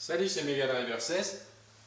Salut, c'est Megadriver16.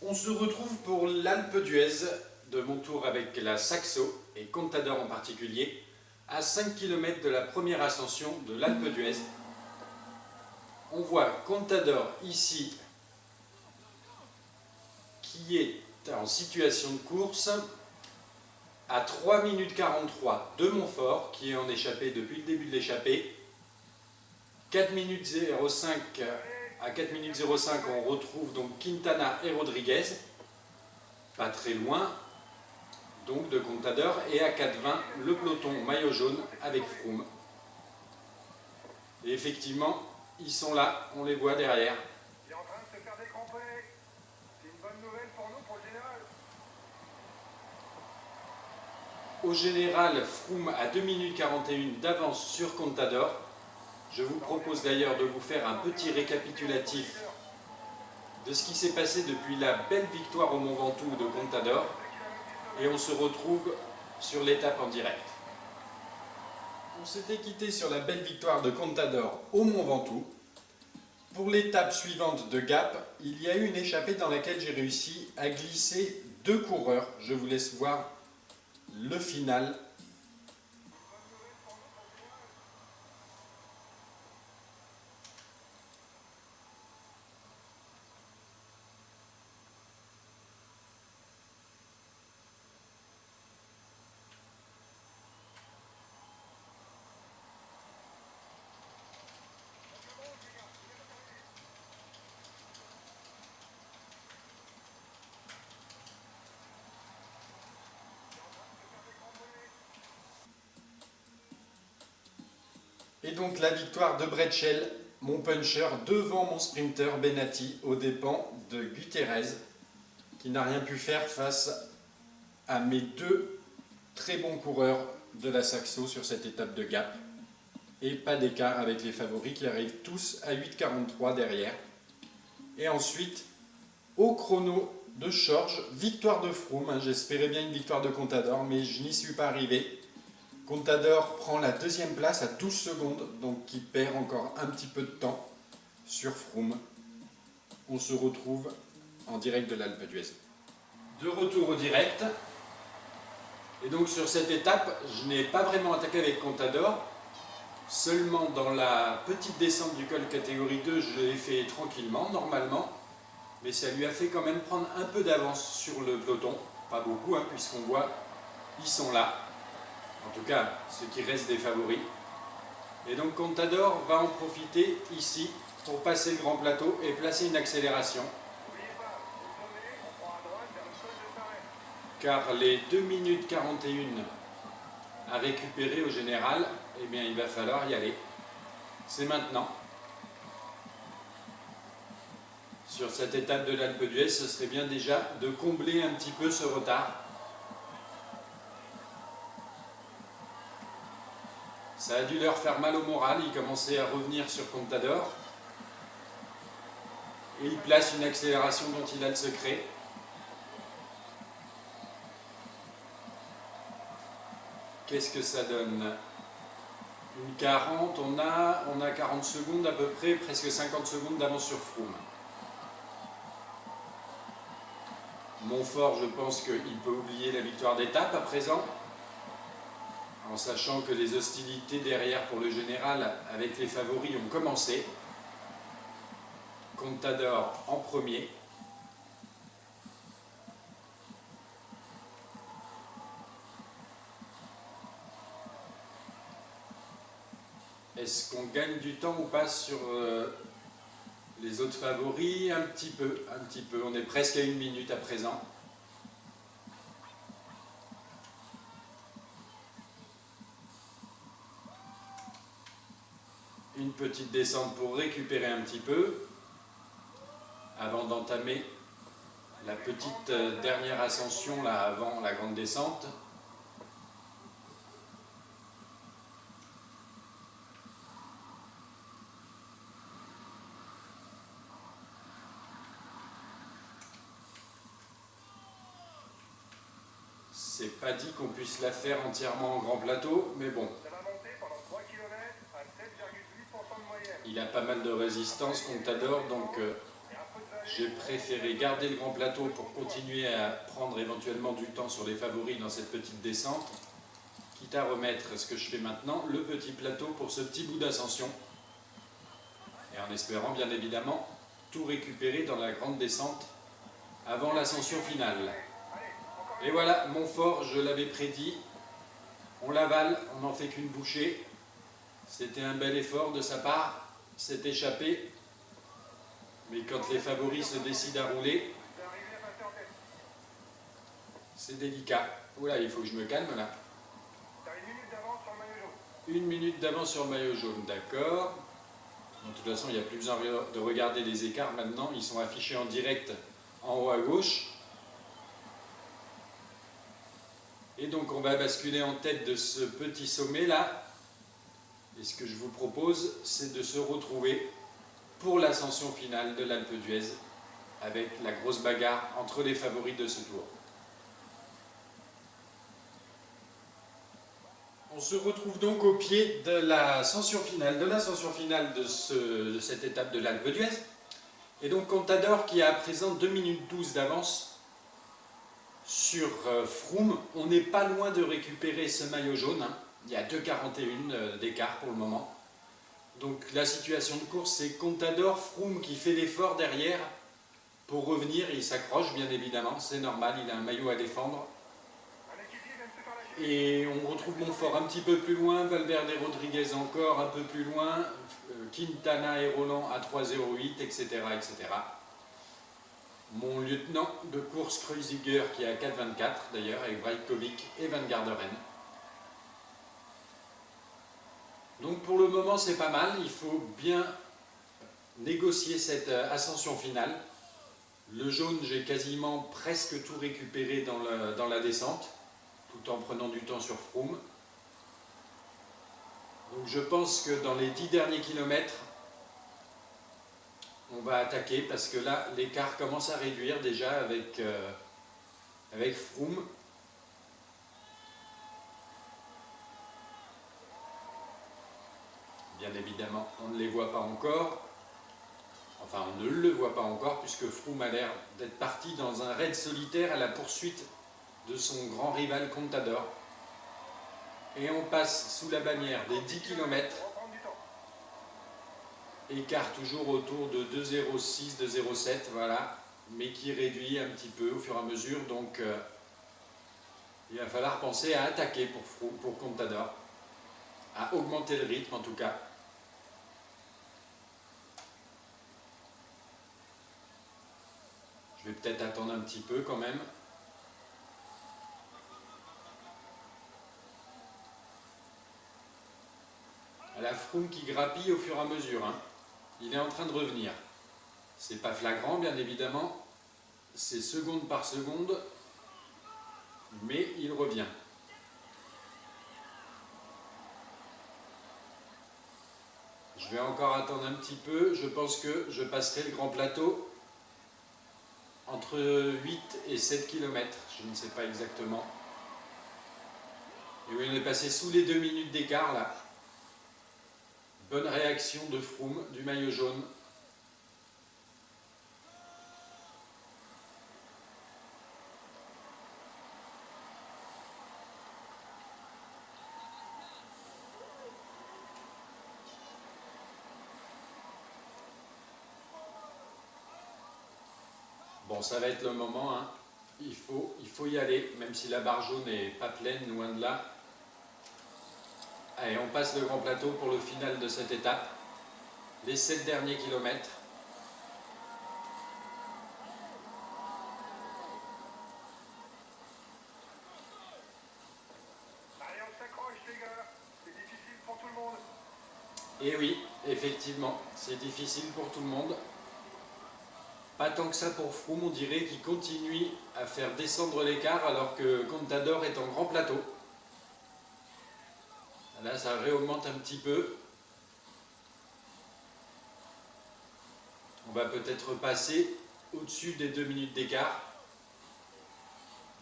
On se retrouve pour l'Alpe d'Huez, de mon tour avec la Saxo et Contador en particulier, à 5 km de la première ascension de l'Alpe d'Huez. On voit Contador ici, qui est en situation de course, à 3 minutes 43 de Montfort, qui est en échappée depuis le début de l'échappée. 4 minutes 05, à 4 minutes 05, on retrouve donc Quintana et Rodriguez, pas très loin donc de Contador, et à 4,20 le peloton maillot jaune avec Froome. Et effectivement, ils sont là, on les voit derrière. Il est en train de se faire décramper. C'est une bonne nouvelle pour nous, pour le général. Au général, Froome a 2 minutes 41 d'avance sur Contador. Je vous propose d'ailleurs de vous faire un petit récapitulatif de ce qui s'est passé depuis la belle victoire au Mont Ventoux de Contador. Et on se retrouve sur l'étape en direct. On s'était quitté sur la belle victoire de Contador au Mont Ventoux. Pour l'étape suivante de Gap, il y a eu une échappée dans laquelle j'ai réussi à glisser 2 coureurs. Je vous laisse voir le final. Et donc la victoire de Bretschel, mon puncher, devant mon sprinter Benatti, aux dépens de Gutierrez, qui n'a rien pu faire face à mes 2 très bons coureurs de la Saxo sur cette étape de Gap. Et pas d'écart avec les favoris qui arrivent tous à 8,43 derrière. Et ensuite, au chrono de Chorge, victoire de Froome. J'espérais bien une victoire de Contador, mais je n'y suis pas arrivé. Contador prend la 2e place à 12 secondes, donc qui perd encore un petit peu de temps sur Froome. On se retrouve en direct de l'Alpe d'Huez. De retour au direct. Et donc sur cette étape, je n'ai pas vraiment attaqué avec Contador. Seulement dans la petite descente du col catégorie 2, je l'ai fait tranquillement, normalement. Mais ça lui a fait quand même prendre un peu d'avance sur le peloton. Pas beaucoup, puisqu'on voit, ils sont là. En tout cas, ceux qui restent des favoris. Et donc Contador va en profiter ici pour passer le grand plateau et placer une accélération. Car les 2 minutes 41 à récupérer au général, eh bien il va falloir y aller. C'est maintenant. Sur cette étape de l'Alpe d'Huez, ce serait bien déjà de combler un petit peu ce retard. Ça a dû leur faire mal au moral, ils commençaient à revenir sur Contador. Et il place une accélération dont il a le secret. Qu'est-ce que ça donne? Une 40, on a 40 secondes à peu près, presque 50 secondes d'avance sur Froome. Montfort, je pense qu'il peut oublier la victoire d'étape à présent, en sachant que les hostilités derrière pour le général avec les favoris ont commencé. Contador en premier. Est-ce qu'on gagne du temps ou pas sur les autres favoris? Un petit peu, un petit peu. On est presque à 1 minute à présent. Une petite descente pour récupérer un petit peu avant d'entamer la petite dernière ascension là avant la grande descente. C'est pas dit qu'on puisse la faire entièrement en grand plateau, mais bon. Ça va monter pendant 3 km à 7,8% de moyenne. Il a pas mal de résistance, Contador, donc Et un peu de J'ai préféré garder le grand plateau pour continuer à prendre éventuellement du temps sur les favoris dans cette petite descente, quitte à remettre ce que je fais maintenant, le petit plateau pour ce petit bout d'ascension, et en espérant bien évidemment tout récupérer dans la grande descente avant l'ascension finale. Et voilà, Montfort, je l'avais prédit, on l'avale, on n'en fait qu'une bouchée. C'était un bel effort de sa part, s'est échappé. Mais quand les favoris se décident à rouler, c'est délicat. Oula, il faut que je me calme là. Une minute d'avance sur le maillot jaune, d'accord. De toute façon, il n'y a plus besoin de regarder les écarts maintenant. Ils sont affichés en direct en haut à gauche. Et donc on va basculer en tête de ce petit sommet là. Et ce que je vous propose, c'est de se retrouver pour l'ascension finale de l'Alpe d'Huez, avec la grosse bagarre entre les favoris de ce tour. On se retrouve donc au pied de l'ascension finale, de cette étape de l'Alpe d'Huez. Et donc Contador qui a à présent 2 minutes 12 d'avance sur Froome. On n'est pas loin de récupérer ce maillot jaune, hein. Il y a 2,41 d'écart pour le moment. Donc la situation de course, c'est Contador, Froome qui fait l'effort derrière pour revenir. Il s'accroche bien évidemment, c'est normal, il a un maillot à défendre. Et on retrouve Montfort un petit peu plus loin, Valverde et Rodriguez encore un peu plus loin, Quintana et Roland à 3,08, etc., etc. Mon lieutenant de course Kreuziger qui est à 4,24 d'ailleurs, avec Brajkovic et Van Garderen. Donc pour le moment c'est pas mal, il faut bien négocier cette ascension finale. Le jaune, j'ai quasiment presque tout récupéré dans la descente, tout en prenant du temps sur Froome. Donc je pense que dans les 10 derniers kilomètres, on va attaquer parce que là l'écart commence à réduire déjà avec Froome. Bien évidemment, on ne les voit pas encore. Enfin, on ne le voit pas encore puisque Froome a l'air d'être parti dans un raid solitaire à la poursuite de son grand rival Contador. Et on passe sous la bannière des 10 km. Écart toujours autour de 2,06, 2,07, voilà, mais qui réduit un petit peu au fur et à mesure. Donc, il va falloir penser à attaquer pour Contador, à augmenter le rythme en tout cas. Je vais peut-être attendre un petit peu quand même. La Froome qui grappille au fur et à mesure, hein. Il est en train de revenir. C'est pas flagrant bien évidemment, c'est seconde par seconde, mais il revient. Je vais encore attendre un petit peu, je pense que je passerai le grand plateau entre 8 et 7 km, je ne sais pas exactement. Et oui, on est passé sous les 2 minutes d'écart là. Bonne réaction de Froome, du maillot jaune. Bon, ça va être le moment, hein. Il faut y aller, même si la barre jaune n'est pas pleine, loin de là. Allez, on passe le grand plateau pour le final de cette étape. Les 7 derniers kilomètres. Allez, on s'accroche les gars, c'est difficile pour tout le monde. Et oui, effectivement, c'est difficile pour tout le monde. Pas tant que ça pour Froome, on dirait qu'il continue à faire descendre l'écart alors que Contador est en grand plateau. Là, ça réaugmente un petit peu. On va peut-être passer au-dessus des 2 minutes d'écart.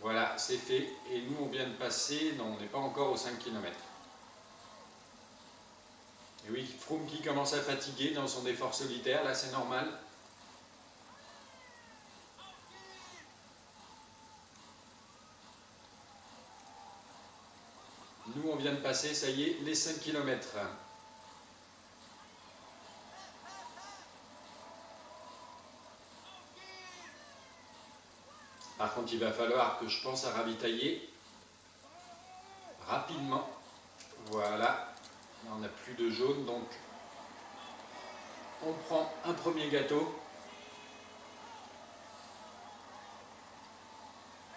Voilà, c'est fait. Et nous, on vient de passer... Non, on n'est pas encore aux 5 km. Et oui, Froome qui commence à fatiguer dans son effort solitaire. Là, c'est normal. vient de passer, ça y est, les 5 km. Par contre, il va falloir que je pense à ravitailler rapidement. Voilà, là on n'a plus de jaune, donc on prend un premier gâteau.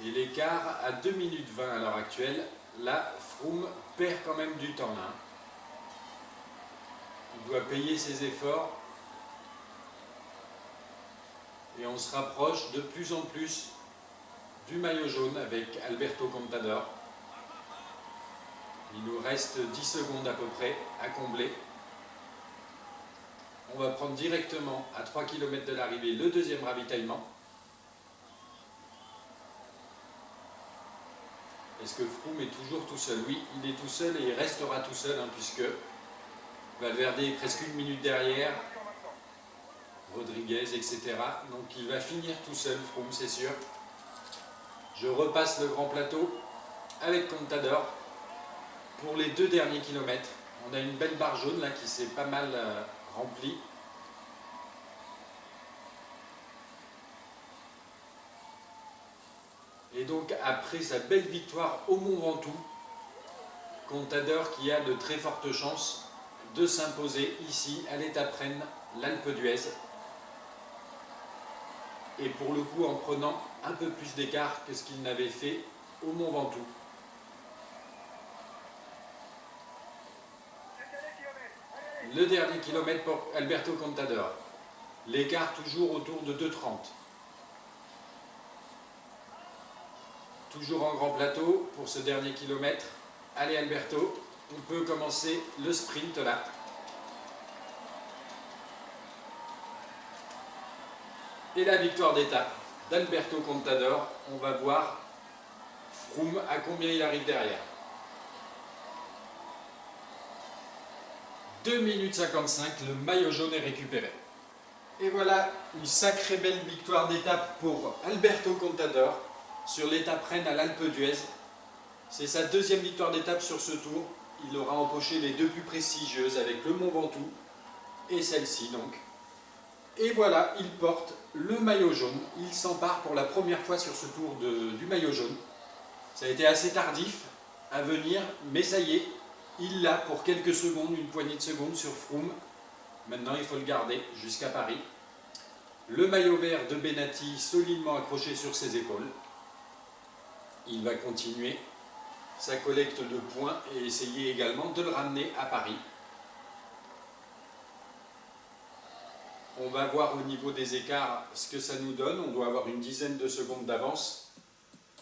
Et l'écart à 2 minutes 20 à l'heure actuelle. Là, Froome perd quand même du temps là. Il doit payer ses efforts. Et on se rapproche de plus en plus du maillot jaune avec Alberto Contador. Il nous reste 10 secondes à peu près à combler. On va prendre directement à 3 km de l'arrivée le deuxième ravitaillement. Est-ce que Froome est toujours tout seul? Oui, il est tout seul et il restera tout seul puisque Valverde est presque une minute derrière, Rodriguez, etc. Donc il va finir tout seul, Froome, c'est sûr. Je repasse le grand plateau avec Contador pour les 2 derniers kilomètres. On a une belle barre jaune là qui s'est pas mal remplie. Et donc après sa belle victoire au Mont Ventoux, Contador qui a de très fortes chances de s'imposer ici à l'étape Rennes, l'Alpe d'Huez. Et pour le coup en prenant un peu plus d'écart que ce qu'il n'avait fait au Mont Ventoux. Le dernier kilomètre pour Alberto Contador. L'écart toujours autour de 2,30. Toujours en grand plateau pour ce dernier kilomètre. Allez Alberto, on peut commencer le sprint là. Et la victoire d'étape d'Alberto Contador. On va voir Froome à combien il arrive derrière. 2 minutes 55, le maillot jaune est récupéré. Et voilà une sacrée belle victoire d'étape pour Alberto Contador sur l'étape Rennes à l'Alpe d'Huez. C'est sa deuxième victoire d'étape sur ce tour. Il aura empoché les 2 plus prestigieuses avec le Mont Ventoux et celle-ci donc. Et voilà, il porte le maillot jaune. Il s'empare pour la première fois sur ce tour du maillot jaune. Ça a été assez tardif à venir, mais ça y est, il l'a pour quelques secondes, une poignée de secondes sur Froome. Maintenant, il faut le garder jusqu'à Paris. Le maillot vert de Benatti solidement accroché sur ses épaules. Il va continuer sa collecte de points et essayer également de le ramener à Paris. On va voir au niveau des écarts ce que ça nous donne. On doit avoir une dizaine de secondes d'avance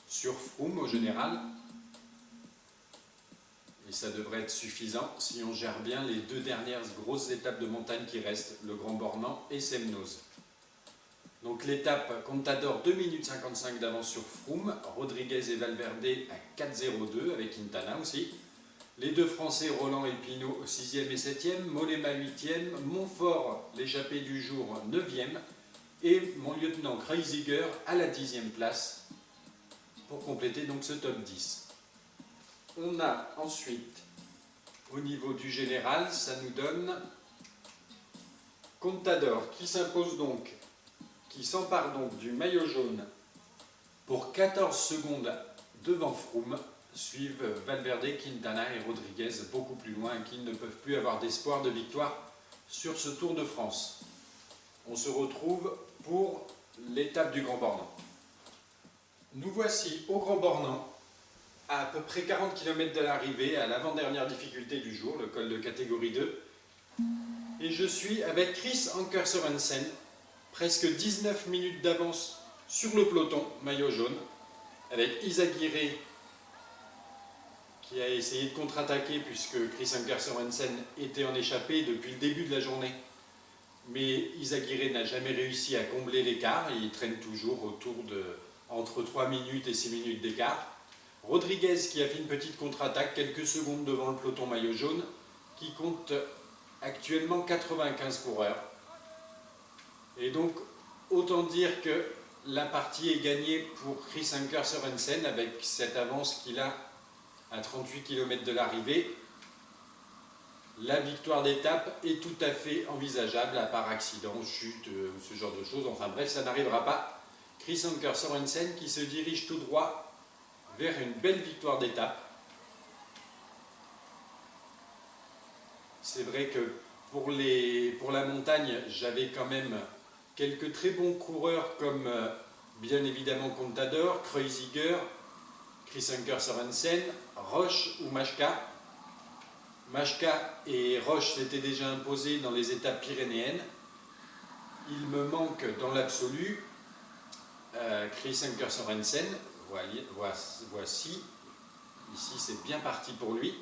sur Froome au général. Et ça devrait être suffisant si on gère bien les 2 dernières grosses étapes de montagne qui restent, le Grand Bornand et Semnoz. Donc l'étape Contador 2 minutes 55 d'avance sur Froome, Rodriguez et Valverde à 4,02 avec Quintana aussi. Les 2 Français Roland et Pinot 6e et 7e, Mollema 8e, Montfort l'échappée du jour 9e et mon lieutenant Kreuziger à la 10e place pour compléter donc ce top 10. On a ensuite, au niveau du général, ça nous donne Contador qui s'impose donc, qui s'empare donc du maillot jaune pour 14 secondes devant Froome. Suivent Valverde, Quintana et Rodriguez beaucoup plus loin qui ne peuvent plus avoir d'espoir de victoire sur ce Tour de France. On se retrouve pour l'étape du Grand Bornand. Nous voici au Grand Bornand, à peu près 40 km de l'arrivée, à l'avant-dernière difficulté du jour, le col de catégorie 2. Et je suis avec Chris Anker Sørensen, presque 19 minutes d'avance sur le peloton, maillot jaune, avec Izagirre qui a essayé de contre-attaquer puisque Chris Anker Sørensen était en échappée depuis le début de la journée. Mais Izagirre n'a jamais réussi à combler l'écart, il traîne toujours autour de entre 3 minutes et 6 minutes d'écart. Rodriguez qui a fait une petite contre-attaque quelques secondes devant le peloton maillot jaune qui compte actuellement 95 coureurs. Et donc autant dire que la partie est gagnée pour Chris Anker Sørensen avec cette avance qu'il a à 38 km de l'arrivée, la victoire d'étape est tout à fait envisageable, à part accident, chute, ce genre de choses. Enfin bref, ça n'arrivera pas. Chris Anker Sorensen qui se dirige tout droit vers une belle victoire d'étape. C'est vrai que pour la montagne, j'avais quand même quelques très bons coureurs comme bien évidemment Contador, Kreuziger, Chris Anker Sorensen, Roche ou Majka. Majka et Roche s'étaient déjà imposés dans les étapes pyrénéennes. Il me manque dans l'absolu Chris Anker Sorensen, voici, ici c'est bien parti pour lui.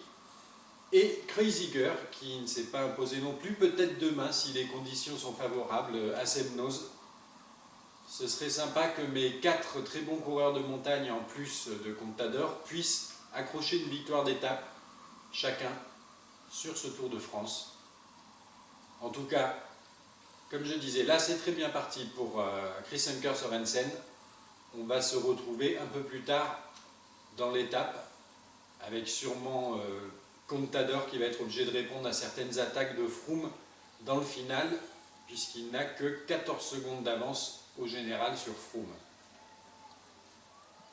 Et Kreuziger, qui ne s'est pas imposé non plus, peut-être demain, si les conditions sont favorables, à Semnoz. Ce serait sympa que mes 4 très bons coureurs de montagne, en plus de Contador, puissent accrocher une victoire d'étape, chacun, sur ce Tour de France. En tout cas, comme je disais, là c'est très bien parti pour Chris Anker Sorensen. On va se retrouver un peu plus tard dans l'étape, avec sûrement Contador qui va être obligé de répondre à certaines attaques de Froome dans le final, puisqu'il n'a que 14 secondes d'avance au général sur Froome.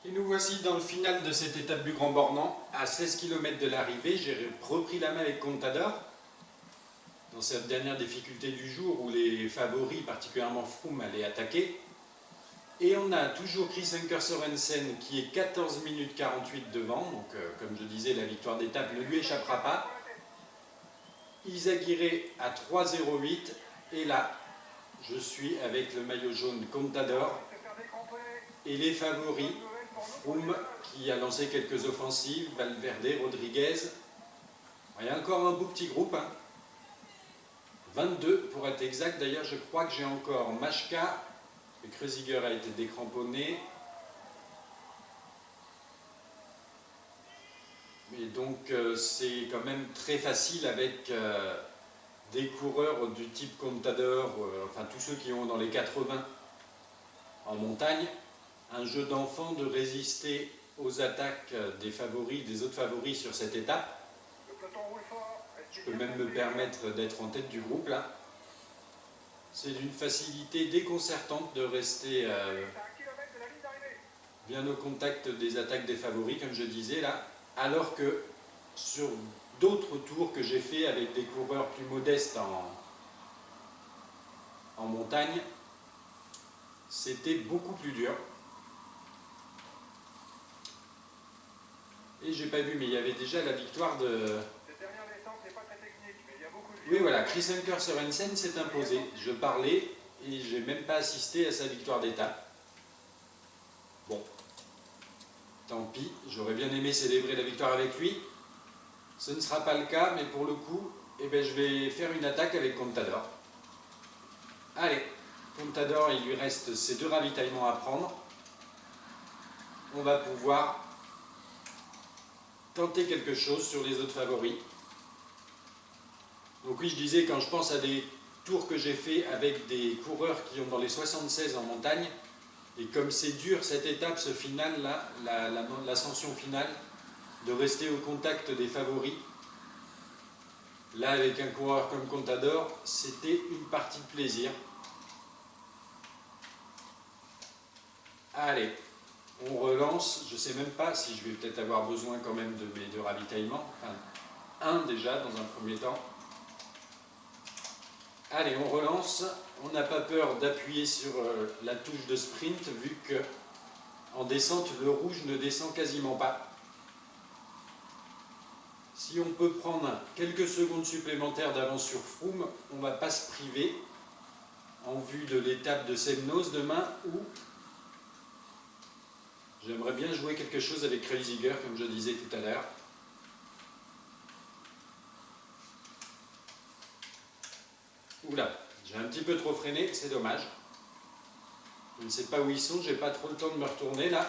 Et nous voici dans le final de cette étape du Grand Bornand, à 16 km de l'arrivée. J'ai repris la main avec Contador, dans cette dernière difficulté du jour où les favoris, particulièrement Froome, allaient attaquer. Et on a toujours Chris Anker Sorensen qui est 14 minutes 48 devant, donc comme je disais, la victoire d'étape ne lui échappera pas. Izaguirre à 3,08 et là, je suis avec le maillot jaune Contador et les favoris, Froome qui a lancé quelques offensives, Valverde, Rodriguez. Il y a encore un beau petit groupe, hein. 22 pour être exact, d'ailleurs je crois que j'ai encore Majka. Le Kreuziger a été décramponné. Mais donc c'est quand même très facile avec des coureurs du type Contador, enfin tous ceux qui ont dans les 80 en montagne, un jeu d'enfant de résister aux attaques des favoris, des autres favoris sur cette étape. Je peux même me permettre d'être en tête du groupe là. C'est d'une facilité déconcertante de rester bien au contact des attaques des favoris, comme je disais là, alors que sur d'autres tours que j'ai fait avec des coureurs plus modestes en montagne, c'était beaucoup plus dur. Et j'ai pas vu, mais il y avait déjà la victoire de... Oui, voilà, Chris Anker Sorensen s'est imposé. Je parlais et je n'ai même pas assisté à sa victoire d'étape. Bon, tant pis, j'aurais bien aimé célébrer la victoire avec lui. Ce ne sera pas le cas, mais pour le coup, je vais faire une attaque avec Contador. Allez, Contador, il lui reste ces 2 ravitaillements à prendre. On va pouvoir tenter quelque chose sur les autres favoris. Donc oui, je disais, quand je pense à des tours que j'ai fait avec des coureurs qui ont dans les 76 en montagne, et comme c'est dur cette étape, ce final là, l'ascension finale, de rester au contact des favoris, là avec un coureur comme Contador, c'était une partie de plaisir. Allez, on relance, je ne sais même pas si je vais peut-être avoir besoin quand même de mes 2 ravitaillements, enfin un déjà dans un premier temps. Allez, on relance, on n'a pas peur d'appuyer sur la touche de sprint vu que en descente le rouge ne descend quasiment pas. Si on peut prendre quelques secondes supplémentaires d'avance sur Froome, on ne va pas se priver en vue de l'étape de Semnoz demain où j'aimerais bien jouer quelque chose avec Kreuziger comme je disais tout à l'heure. Oula, j'ai un petit peu trop freiné, c'est dommage. Je ne sais pas où ils sont, j'ai pas trop le temps de me retourner là.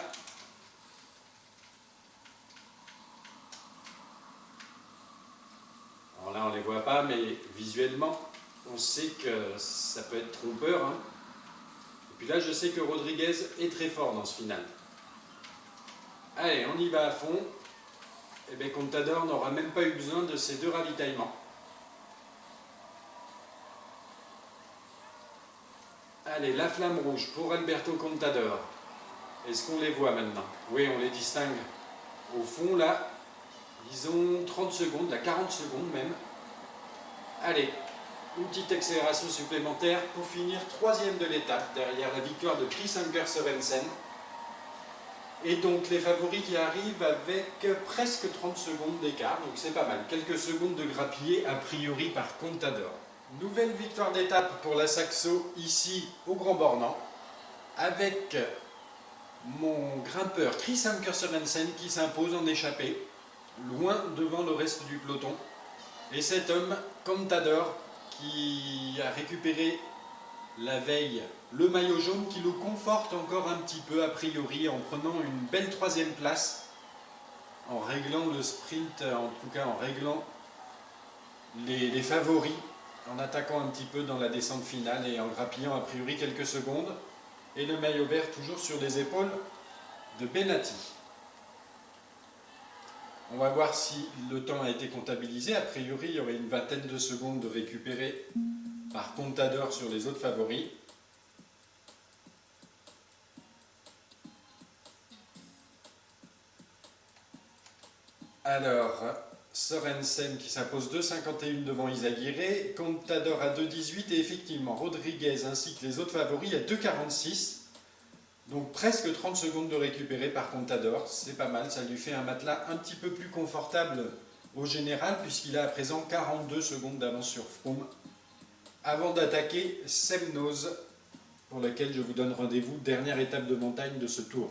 Alors là on ne les voit pas, mais visuellement, on sait que ça peut être trompeur. Hein. Et puis là je sais que Rodriguez est très fort dans ce final. Allez, on y va à fond. et bien Contador n'aura même pas eu besoin de ces 2 ravitaillements. Allez, la flamme rouge pour Alberto Contador. Est-ce qu'on les voit maintenant? Oui, on les distingue. Au fond, là, ils ont 30 secondes, là, 40 secondes même. Allez, une petite accélération supplémentaire pour finir 3e de l'étape, derrière la victoire de Chris Anker Sørensen. Et donc les favoris qui arrivent avec presque 30 secondes d'écart, donc c'est pas mal. Quelques secondes de grappillé a priori par Contador. Nouvelle victoire d'étape pour la Saxo ici au Grand Bornand, avec mon grimpeur Chris Anker Sørensen qui s'impose en échappée, loin devant le reste du peloton. Et cet homme, Contador, qui a récupéré la veille le maillot jaune, qui le conforte encore un petit peu a priori en prenant une belle 3e place, en réglant le sprint, en tout cas en réglant les favoris, en attaquant un petit peu dans la descente finale et en grappillant a priori quelques secondes. Et le maillot vert toujours sur les épaules de Benatti. On va voir si le temps a été comptabilisé. A priori, il y aurait une vingtaine de secondes de récupérer par Contador sur les autres favoris. Alors, Sørensen qui s'impose 2,51 devant Izagirre, Contador à 2,18 et effectivement Rodriguez ainsi que les autres favoris à 2,46. Donc presque 30 secondes de récupérer par Contador, c'est pas mal, ça lui fait un matelas un petit peu plus confortable au général puisqu'il a à présent 42 secondes d'avance sur Froome avant d'attaquer Semnoz pour lequel je vous donne rendez-vous, dernière étape de montagne de ce tour.